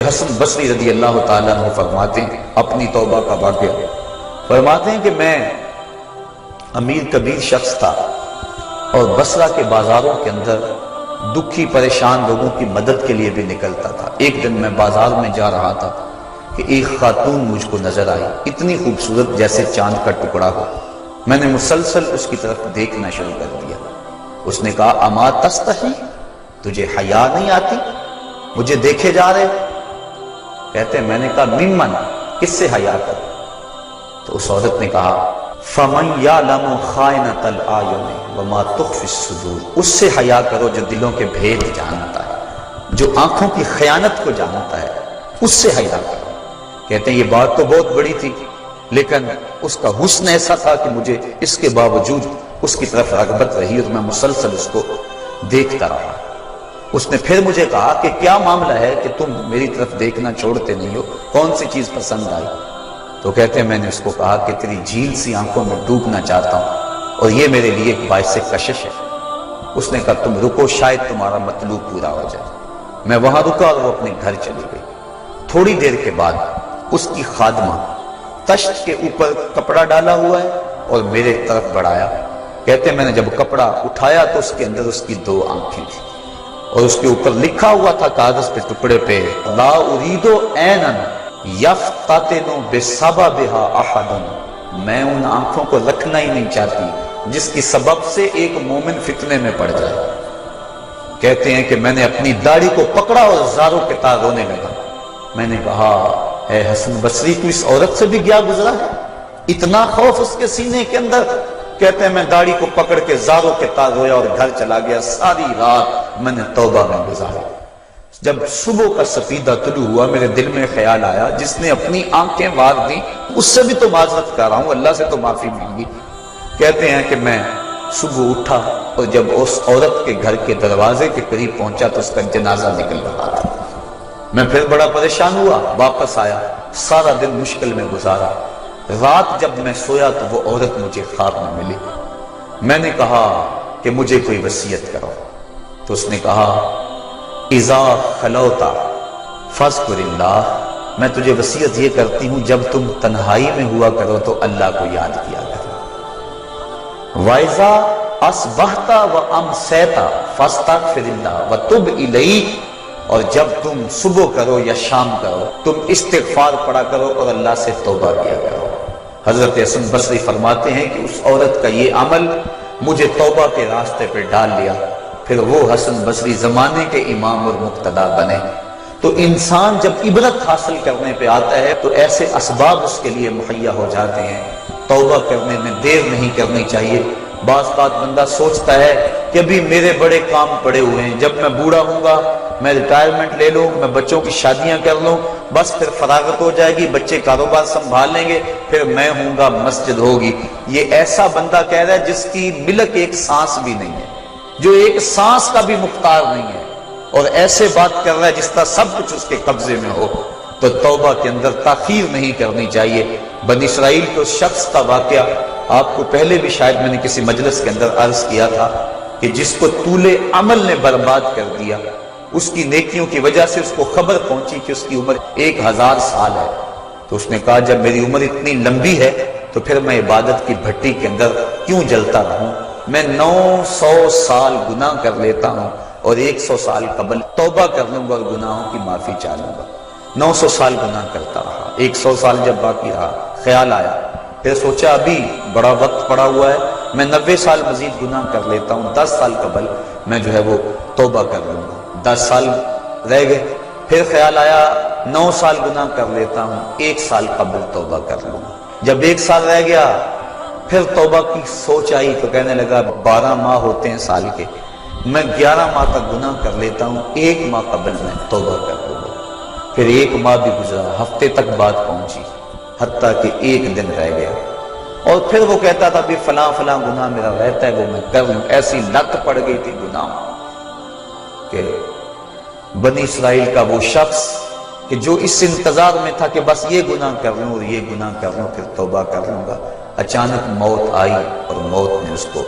حسن بصری رضی اللہ تعالیٰ عنہ فرماتے ہیں اپنی توبہ کا واقعہ، فرماتے ہیں کہ میں امیر کبیر شخص تھا اور بصرہ کے بازاروں کے اندر دکھی پریشان لوگوں کی مدد کے لیے بھی نکلتا تھا۔ ایک دن میں بازار میں جا رہا تھا کہ ایک خاتون مجھ کو نظر آئی، اتنی خوبصورت جیسے چاند کا ٹکڑا ہو۔ میں نے مسلسل اس کی طرف دیکھنا شروع کر دیا۔ اس نے کہا اما تستحی، تجھے حیا نہیں آتی، مجھے دیکھے جا رہے؟ کہتے ہیں میں نے کہا ممن، کس سے حیا کر؟ تو اس عورت نے کہا فمن یعلم خائنۃ الاعین وما تخفی الصدور، اس سے حیا کرو جو دلوں کے بھید جانتا ہے، جو آنکھوں کی خیانت کو جانتا ہے، اس سے حیا کرو۔ کہتے ہیں یہ بات تو بہت بڑی تھی، لیکن اس کا حسن ایسا تھا کہ مجھے اس کے باوجود اس کی طرف رغبت رہی اور میں مسلسل اس کو دیکھتا رہا۔ اس نے پھر مجھے کہا کہ کیا معاملہ ہے کہ تم میری طرف دیکھنا چھوڑتے نہیں ہو، کون سی چیز پسند آئی؟ تو کہتے ہیں میں نے اس کو کہا کہ تیری جھیل سی آنکھوں میں ڈوبنا چاہتا ہوں اور یہ میرے لیے ایک باعث کشش ہے۔ اس نے کہا تم رکو، شاید تمہارا مطلوب پورا ہو جائے۔ میں وہاں رکا اور وہ اپنے گھر چلی گئی۔ تھوڑی دیر کے بعد اس کی خادمہ تشت کے اوپر کپڑا ڈالا ہوا ہے اور میرے طرف بڑھایا۔ کہتے ہیں میں نے جب کپڑا اٹھایا تو اس کے اندر اس کی 2 آنکھیں تھیں اور اس کے اوپر لکھا ہوا تھا کاغذ پہ ٹکڑے پہ لا اريد عینا یفتتن بسببها احدا، میں ان آنکھوں کو رکھنا ہی نہیں چاہتی جس کی سبب سے ایک مومن فتنے میں پڑ جائے۔ کہتے ہیں کہ میں نے اپنی داڑھی کو پکڑا اور زاروں کے تار رونے لگا۔ میں نے کہا اے حسن بصری تو اس عورت سے بھی گیا گزرا ہے، اتنا خوف اس کے سینے کے اندر؟ کہتے ہیں میں داڑھی کو پکڑ کے زاروں کے تار رویا اور گھر چلا گیا۔ ساری رات میں نے توبہ میں گزاری۔ جب صبح کا سفیدہ طلوع ہوا میرے دل میں خیال آیا جس نے اپنی آنکھیں وار دی اس سے بھی تو معذرت کر رہا ہوں، اللہ سے تو معافی مانگی۔ کہتے ہیں کہ میں صبح اٹھا اور جب اس عورت کے گھر کے دروازے کے قریب پہنچا تو اس کا جنازہ نکل رہا تھا۔ میں پھر بڑا پریشان ہوا، واپس آیا، سارا دن مشکل میں گزارا۔ رات جب میں سویا تو وہ عورت مجھے خواب میں ملی۔ میں نے کہا کہ مجھے کوئی وصیت کرو، تو اس نے کہا اذا خلوتا فاذکر اللہ، میں تجھے وصیت یہ کرتی ہوں جب تم تنہائی میں ہوا کرو تو اللہ کو یاد کیا کرو۔ وَإِذَا أَصْبَحْتَ وَأَمْسَيْتَ فَاسْتَغْفِرِ اللَّهَ وَتُبْ إِلَيْهِ، اور جب تم صبح کرو یا شام کرو تم استغفار پڑھا کرو اور اللہ سے توبہ کیا کرو۔ حضرت حسن بصری فرماتے ہیں کہ اس عورت کا یہ عمل مجھے توبہ کے راستے پہ ڈال لیا، پھر وہ حسن بصری زمانے کے امام اور مقتدا بنے۔ تو انسان جب عبرت حاصل کرنے پہ آتا ہے تو ایسے اسباب اس کے لیے مہیا ہو جاتے ہیں، توبہ کرنے میں دیر نہیں کرنی چاہیے۔ بعض بات بندہ سوچتا ہے کہ ابھی میرے بڑے کام پڑے ہوئے ہیں، جب میں بوڑھا ہوں گا میں ریٹائرمنٹ لے لوں، میں بچوں کی شادیاں کر لوں، بس پھر فراغت ہو جائے گی، بچے کاروبار سنبھال لیں گے، پھر میں ہوں گا، مسجد ہوگی۔ یہ ایسا بندہ کہہ رہا ہے جس کی ملک ایک سانس بھی نہیں ہے، جو ایک سانس کا بھی مختار نہیں ہے، اور ایسے بات کر رہا ہے جس طرح سب کچھ اس کے قبضے میں ہو۔ تو توبہ کے اندر تاخیر نہیں کرنی چاہیے۔ بنی اسرائیل کے اس شخص کا واقعہ آپ کو پہلے بھی شاید میں نے کسی مجلس کے اندر عرض کیا تھا کہ جس کو طول عمل نے برباد کر دیا، اس کی نیکیوں کی وجہ سے اس کو خبر پہنچی کہ اس کی عمر 1000 سال ہے، تو اس نے کہا جب میری عمر اتنی لمبی ہے تو پھر میں عبادت کی بھٹی کے اندر کیوں جلتا رہوں؟ میں 900 سال گناہ کر لیتا ہوں اور 100 سال قبل توبہ کر لوں گا اور گناہوں کی معافی چاہ لوں گا۔ 900 سال گناہ کرتا رہا، 100 سال جب باقی رہا خیال آیا، پھر سوچا ابھی بڑا وقت پڑا ہوا ہے، میں 90 سال مزید گناہ کر لیتا ہوں، 10 سال قبل میں جو ہے وہ توبہ کر لوں گا۔ 10 سال رہ گئے، پھر خیال آیا 9 سال گناہ کر لیتا ہوں، 1 سال قبل توبہ کر لوں گا۔ جب 1 سال رہ گیا پھر توبہ کی سوچ آئی تو کہنے لگا 12 ماہ ہوتے ہیں سال کے، میں 11 ماہ تک گناہ کر لیتا ہوں، 1 ماہ قبل میں توبہ کر لوں گا۔ پھر 1 ماہ بھی گزرا، ہفتے تک بات پہنچی، حتیٰ کہ 1 دن رہ گیا، اور پھر وہ کہتا تھا بھی فلاں فلاں گناہ میرا رہتا ہے وہ میں کر لوں۔ ایسی لت پڑ گئی تھی گناہ کہ بنی اسرائیل کا وہ شخص کہ جو اس انتظار میں تھا کہ بس یہ گناہ کر لوں اور یہ گناہ کر لوں پھر توبہ کر لوں گا، اچانک موت آئی اور موت نے اس کو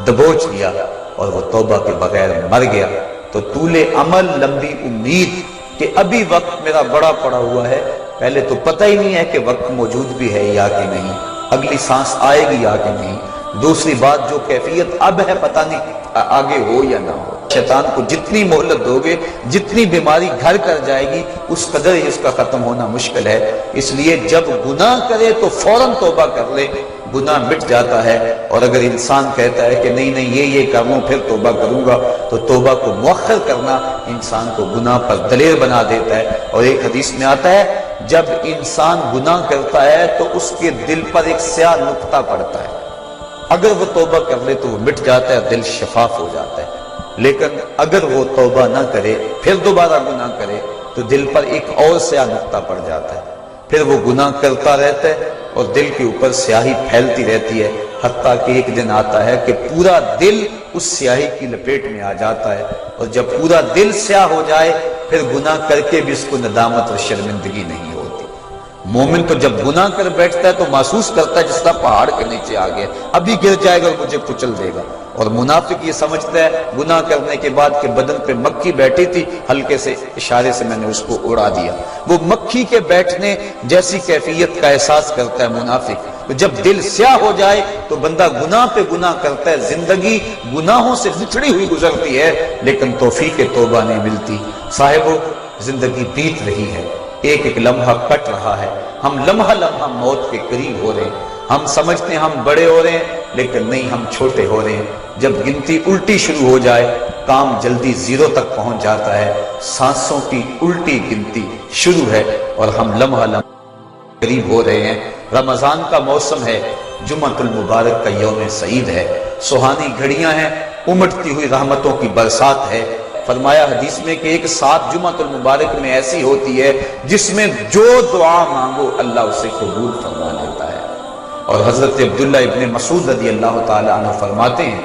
دبوچ لیا اور وہ توبہ کے بغیر مر گیا۔ تو طول عمل، لمبی امید کہ ابھی وقت میرا بڑا پڑا ہوا ہے، پہلے تو پتہ ہی نہیں ہے کہ وقت موجود بھی ہے یا کہ نہیں، اگلی سانس آئے گی یا کہ نہیں، دوسری بات جو کیفیت اب ہے پتہ نہیں آگے ہو یا نہ ہو۔ شیطان کو جتنی مہلت دو گے، جتنی بیماری گھر کر جائے گی، اس قدر ہی اس کا ختم ہونا مشکل ہے۔ اس لیے جب گناہ کرے تو فوراً توبہ کر لے، گناہ مٹ جاتا ہے۔ اور اگر انسان کہتا ہے کہ نہیں یہ کر لوں پھر توبہ کروں گا، تو توبہ کو مؤخر کرنا انسان کو گناہ پر دلیر بنا دیتا ہے۔ اور ایک حدیث میں آتا ہے جب انسان گناہ کرتا ہے تو اس کے دل پر ایک سیاہ نقطہ پڑتا ہے، اگر وہ توبہ کر لے تو وہ مٹ جاتا ہے، دل شفاف ہو جاتا ہے۔ لیکن اگر وہ توبہ نہ کرے پھر دوبارہ گناہ کرے تو دل پر ایک اور سیاہ نقطہ پڑ جاتا ہے، پھر وہ گناہ کرتا رہتا ہے اور دل کے اوپر سیاہی پھیلتی رہتی ہے، حتیٰ کہ ایک دن آتا ہے کہ پورا دل اس سیاہی کی لپیٹ میں آ جاتا ہے۔ اور جب پورا دل سیاہ ہو جائے پھر گناہ کر کے بھی اس کو ندامت اور شرمندگی نہیں ہوتی۔ مومن تو جب گناہ کر بیٹھتا ہے تو محسوس کرتا ہے جس طرح پہاڑ کے نیچے آ گیا، ابھی گر جائے گا اور مجھے کچل دے گا۔ اور منافق یہ سمجھتا ہے گناہ کرنے کے بعد کہ بدن پہ مکھی بیٹھی تھی، ہلکے سے اشارے سے میں نے اس کو اڑا دیا۔ وہ مکھی کے بیٹھنے جیسی کیفیت کا احساس کرتا ہے منافق۔ تو جب دل سیاہ ہو جائے تو بندہ گناہ پہ گناہ کرتا ہے، زندگی گناہوں سے لچڑی ہوئی گزرتی ہے لیکن توفیق توبہ نہیں ملتی۔ صاحبو، زندگی بیت رہی ہے، ایک ایک لمحہ کٹ رہا ہے، ہم لمحہ لمحہ موت کے قریب ہو رہے ہیں۔ ہم سمجھتے ہیں ہم بڑے ہو رہے ہیں لیکن نہیں، ہم چھوٹے ہو رہے ہیں۔ جب گنتی الٹی شروع ہو جائے کام جلدی زیرو تک پہنچ جاتا ہے، سانسوں کی الٹی گنتی شروع ہے اور ہم لمحہ لمحہ قریب ہو رہے ہیں۔ رمضان کا موسم ہے، جمعۃ المبارک کا یوم سعید ہے، سہانی گھڑیاں ہیں، امٹتی ہوئی رحمتوں کی برسات ہے۔ فرمایا حدیث میں کہ ایک ساتھ جمعۃ المبارک میں ایسی ہوتی ہے جس میں جو دعا مانگو اللہ اسے قبول فرما لیتا ہے۔ اور حضرت عبداللہ ابن مسعود رضی اللہ تعالی عنہ فرماتے ہیں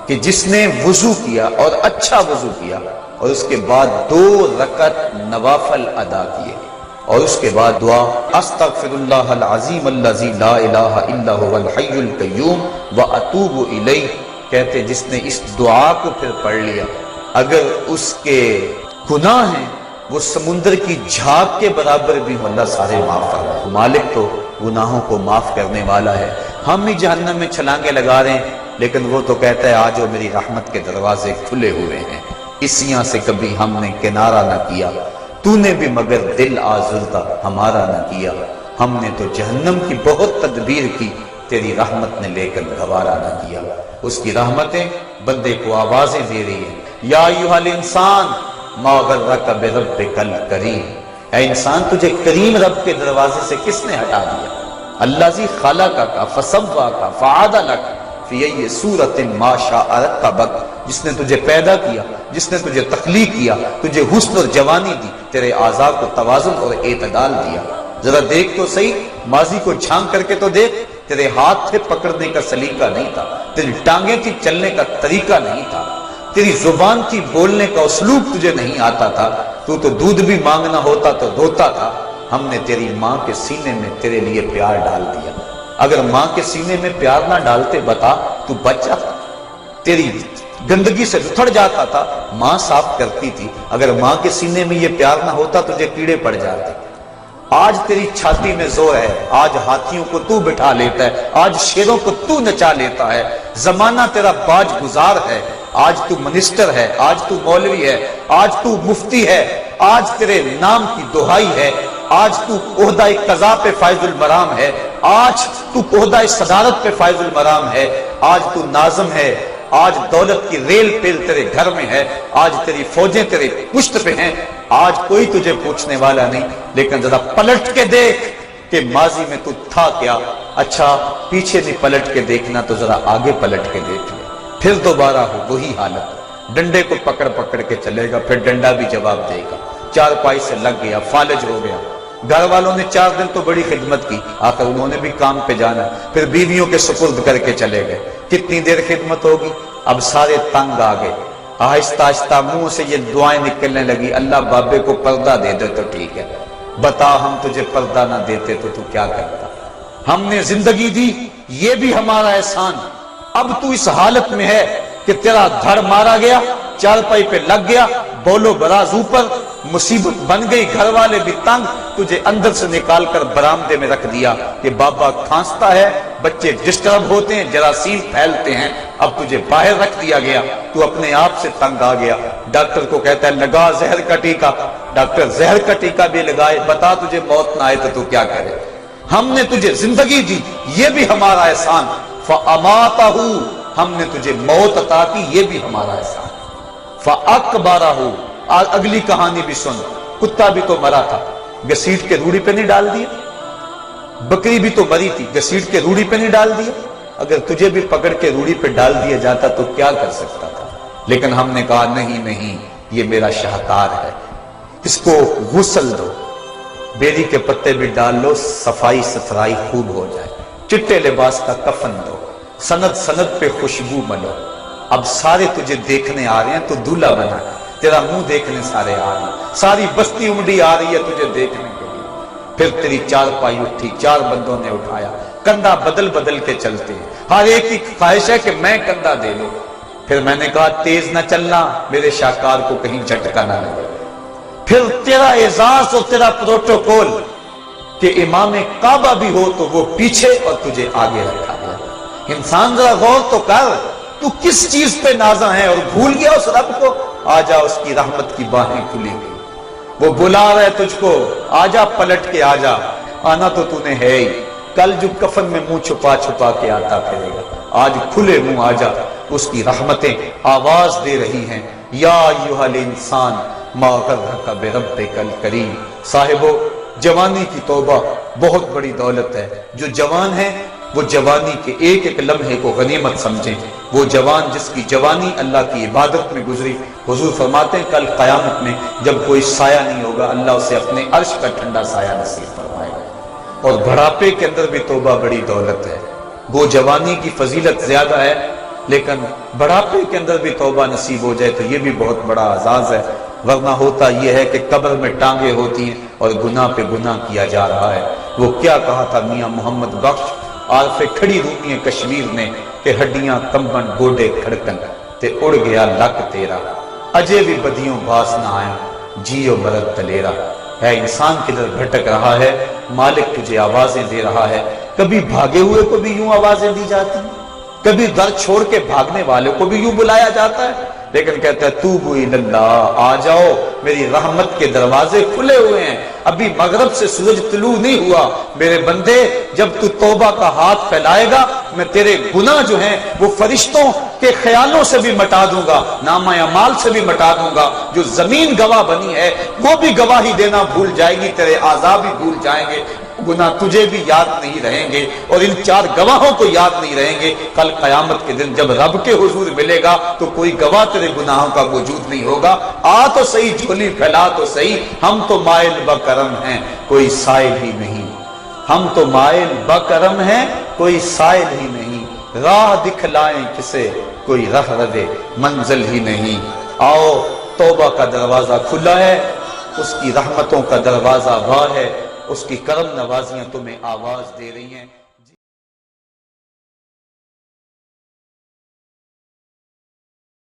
کہ جس نے وضو کیا اور اچھا وضو کیا اور اس کے بعد 2 رکعت نوافل ادا کیے اور اس کے بعد دعا استغفر اللہ العظیم الذی لا الہ الا هو الحی القیوم واتوب الیہ، کہتے جس نے اس دعا کو پھر پڑھ لیا، اگر اس کے گناہ ہیں وہ سمندر کی جھاگ کے برابر بھی اللہ سارے معاف فرما۔ مالک تو گناہوں کو معاف کرنے والا ہے۔ ہم ہی جہنم میں چھلانگے لگا رہے ہیں لیکن وہ تو کہتا ہے آجو میری رحمت کے دروازے کھلے ہوئے ہیں، اسیاں سے کبھی ہم نے کنارہ نہ کیا، تو نے بھی مگر دل آزردہ ہمارا نہ کیا، ہم نے تو جہنم کی بہت تدبیر کی، تیری رحمت نے لے کر گوارا نہ کیا۔ اس کی رحمتیں بندے کو آوازیں دے رہی ہیں، یا ایھا الانسان ما غرک بربک الکریم، اے انسان تجھے کریم رب کے دروازے سے کس نے ہٹا دیا؟ الذی خلقک فسواک فعدلک فی ای صورت ما شاء رکبک، جس نے تجھے پیدا کیا، جس نے تجھے تخلیق کیا، تجھے حسن اور جوانی دی، تیرے اعضاء کو توازن اور اعتدال دیا۔ ذرا دیکھ تو صحیح، ماضی کو جھانک کر کے تو دیکھ، تیرے ہاتھ تھے پکڑنے کا سلیقہ نہیں تھا، تیری ٹانگیں تھی چلنے کا طریقہ نہیں تھا، تیری زبان تھی بولنے کا اسلوب تجھے نہیں آتا تھا، تو دودھ بھی مانگنا ہوتا تو روتا تھا۔ ہم نے تیری ماں کے سینے میں تیرے لیے پیار ڈال دیا، اگر ماں کے سینے میں پیار نہ ڈالتے بتا تو بچہ تیری گندگی سے لتھڑ جاتا تھا، ماں صاف کرتی تھی، اگر ماں کے سینے میں یہ پیار نہ ہوتا تجھے کیڑے پڑ جاتے۔ آج تیری چھاتی میں زور ہے، آج ہاتھیوں کو تو بٹھا لیتا ہے، آج شیروں کو تو نچا لیتا ہے، زمانہ تیرا باج گزار ہے، آج تو منسٹر ہے، آج تو مولوی ہے، آج تو مفتی ہے، آج تیرے نام کی دہائی ہے، آج تو عہدہ قضا پہ فائز المرام ہے، آج تو عہدہ صدارت پہ فائز المرام ہے، آج تو ناظم ہے، آج دولت کی ریل پیل تیرے گھر میں ہے، آج تیری فوجیں تیرے پشت پہ ہیں، آج کوئی تجھے پوچھنے والا نہیں، لیکن ذرا پلٹ کے دیکھ کہ ماضی میں تو تھا کیا۔ اچھا پیچھے نہیں پلٹ کے دیکھنا تو ذرا آگے پلٹ کے دیکھ لے، پھر دوبارہ ہو وہی حالت، ڈنڈے کو پکڑ پکڑ کے چلے گا، پھر ڈنڈا بھی جواب دے گا، چارپائی سے لگ گیا، فالج ہو گیا۔ گھر والوں نے 4 دن تو بڑی خدمت کی، آخر انہوں نے بھی کام پہ جانا، پھر بیویوں کے سپرد کر کے چلے گئے، کتنی دیر خدمت ہوگی؟ اب سارے تنگ آ گئے، آہستہ آہستہ منہ سے یہ دعائیں نکلنے لگی، اللہ بابے کو پردہ دے دے تو ٹھیک ہے، بتا ہم تجھے پردہ نہ دیتے تو کیا کرتا؟ ہم نے زندگی دی، یہ بھی ہمارا احسان، اب تو اس حالت میں ہے کہ تیرا دھڑ مارا گیا، چارپائی پہ لگ گیا، بولو براز اوپر، مصیبت بن گئی، گھر والے بھی تنگ، تجھے اندر سے نکال کر برآمدے میں رکھ دیا کہ بابا کھانستا ہے، بچے ڈسٹرب ہوتے ہیں، جراثیم پھیلتے ہیں، اب تجھے باہر رکھ دیا گیا، تو اپنے آپ سے تنگ آ گیا۔ ڈاکٹر کو کہتا ہے لگا زہر کا ٹیکہ، ڈاکٹر زہر کا ٹیکہ بھی لگائے، بتا تجھے موت نہ آئے تو کیا کرے؟ ہم نے تجھے زندگی دی، یہ بھی ہمارا احسان، فَأَمَاتَهُ، ہم نے تجھے موت عطا کی، یہ بھی ہمارا احسان، فَأَقْبَرَهُ، اگلی کہانی بھی سن، کتا بھی تو مرا تھا، گھسیٹ کے روڑی پہ نہیں ڈال دیا؟ بکری بھی تو مری تھی، گھسیٹ کے روڑی پہ نہیں ڈال دیا؟ اگر تجھے بھی پکڑ کے روڑی پہ ڈال دیا جاتا تو کیا کر سکتا تھا؟ لیکن ہم نے کہا نہیں نہیں، یہ میرا شاہکار ہے، اس کو غسل دو، بیری کے پتے بھی ڈال لو، صفائی ستھرائی خوب ہو جائے، چٹے لباس کا کفن دو، سند سند پہ خوشبو ملو، اب سارے تجھے دیکھنے آ رہے ہیں تو دولہا بنا، تیرا منہ دیکھنے سارے آ رہے ہیں، ساری بستی امڑی آ رہی ہے تجھے دیکھنے کے لیے۔ پھر تیری چار پائی اٹھی، چار بندوں نے اٹھایا، کندھا بدل بدل کے چلتے ہیں، ہر ایک کی خواہش ہے کہ میں کندھا دے لوں۔ پھر میں نے کہا تیز نہ چلنا، میرے شاہکار کو کہیں جھٹکا نہ لگے۔ پھر تیرا اعزاز اور تیرا پروٹوکول کہ امام کعبہ بھی ہو تو وہ پیچھے اور تجھے آگے رکھا گیا۔ انسان ذرا غور تو کر، تو کس چیز پہ نازا ہے اور بھول گیا اس رب کو؟ آجا، اس کی رحمت کی باہیں کھلی گئی، وہ بلا رہا ہے تجھ کو، آجا پلٹ کے آجا، آنا تو تو نے ہے ہی، کل جو کفن میں منہ چھپا چھپا کے آتا پھرے گا، آج کھلے منہ آجا، اس کی رحمتیں آواز دے رہی ہیں، یا ایھا الانسان ما غرک بربک الکریم۔ صاحبو، جوانی کی توبہ بہت بڑی دولت ہے، جو جوان ہے وہ جوانی کے ایک ایک لمحے کو غنیمت سمجھیں، وہ جوان جس کی جوانی اللہ کی عبادت میں گزری، حضور فرماتے ہیں کل قیامت میں جب کوئی سایہ نہیں ہوگا، اللہ اسے اپنے عرش کا ٹھنڈا سایہ نصیب فرمائے گا۔ اور بڑھاپے کے اندر بھی توبہ بڑی دولت ہے، وہ جوانی کی فضیلت زیادہ ہے، لیکن بڑھاپے کے اندر بھی توبہ نصیب ہو جائے تو یہ بھی بہت بڑا اعزاز ہے، ورنہ ہوتا یہ ہے کہ قبر میں ٹانگیں ہوتی ہیں اور گناہ پہ گناہ کیا جا رہا ہے۔ وہ کیا کہا تھا میاں محمد بخش عارف کھڑی رومی کشمیر نے کہ ہڈیاں کمبن گوڑے کھڑکن تے اڑ گیا لک تیرا، اجے بھی بدیوں باس نہ آیا، جیو مرد دلیرا۔ ہے انسان کدھر بھٹک رہا ہے، مالک تجھے آوازیں دے رہا ہے، کبھی بھاگے ہوئے کو بھی یوں آوازیں دی جاتی ہیں، کبھی در چھوڑ کے بھاگنے والے کو بھی یوں بلایا جاتا ہے، لیکن کہتا ہے توبوا الی اللہ، آ جاؤ، میری رحمت کے دروازے کھلے ہوئے ہیں، ابھی مغرب سے سورج طلوع نہیں ہوا، میرے بندے جب تو توبہ کا ہاتھ پھیلائے گا میں تیرے گناہ جو ہیں وہ فرشتوں کے خیالوں سے بھی مٹا دوں گا، نامہ اعمال سے بھی مٹا دوں گا، جو زمین گواہ بنی ہے وہ بھی گواہی دینا بھول جائے گی، تیرے اعضاء بھی بھول جائیں گے، گناہ تجھے بھی یاد نہیں رہیں گے، اور ان چار گواہوں کو یاد نہیں رہیں گے۔ کل قیامت کے دن جب رب کے حضور ملے گا تو کوئی گواہ تیرے گناہوں کا موجود نہیں ہوگا۔ آ تو صحیح، جھولی پھیلا تو صحیح، ہم تو مائل بکرم ہیں، کوئی سائل ہی نہیں، ہم تو مائل بکرم ہیں، کوئی سائل ہی نہیں، راہ دکھلائیں کسے، کوئی رہ ردے منزل ہی نہیں۔ آؤ، توبہ کا دروازہ کھلا ہے، اس کی رحمتوں کا دروازہ واہ ہے، اس کی کرم نوازیاں تمہیں آواز دے رہی ہیں۔